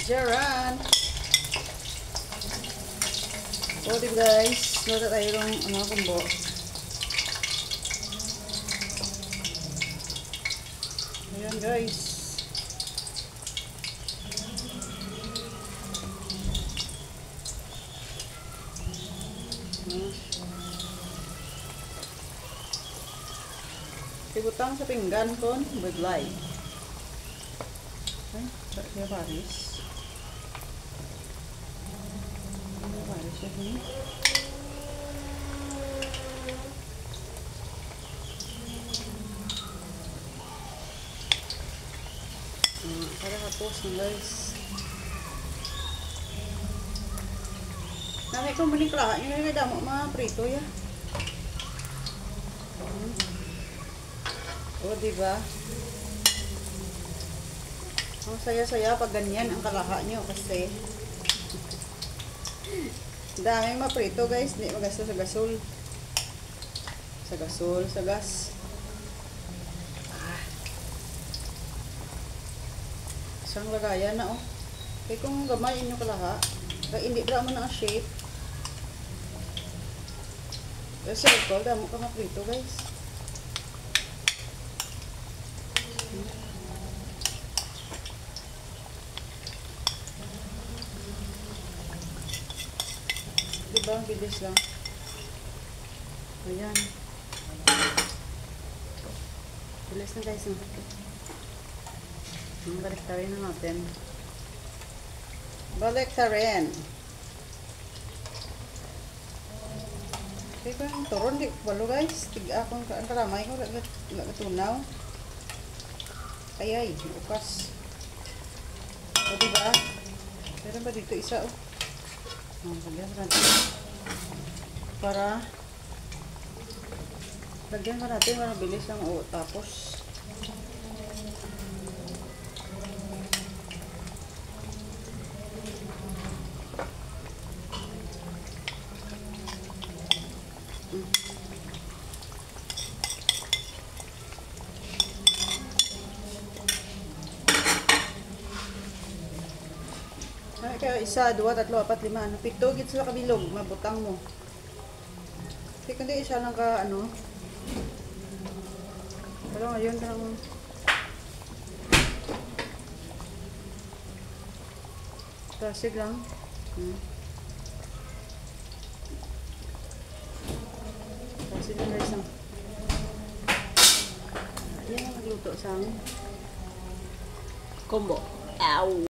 Jaran. O, diba guys? Luto tayo ng kumbo. Ayan guys. Ibutang sa pinggan kon with light. Ay, kaya baris. Kaya baris siya din. Para kapos na guys. Nami ko maning klaha nyo na damo mga prito ya. O diba? Ang saya-saya pag ganyan ang kalaha nyo kasi daming maprito guys. Hindi magasto sa gasol. Sa gasol, sa gas. Isang lagayan na oh. Kaya kung gamay inyo kalaha, kaya hindi bra mo na ang shape. Kasi recall, damo ka maprito guys. Diba? Bilis lang. Ayan. Bilis na guys. Balik ta rin na natin. Balik ta rin. Kaya ko yung turon. Di walo guys. Tiga akong karamay ko. Lagatunaw. Ayay. Ukas. O diba? Meron ba dito isa oh. Lagyan natin para lagyan ka natin para bilis lang o tapos kaya 1, 2, 3, 4, 5, 7 gid sa kabilog mabutang mo. Kaya kundi isa lang ka ano. Pero ngayon lang tasig lang. Tasig lang guys. Yan ang magluto sa combo. Ow!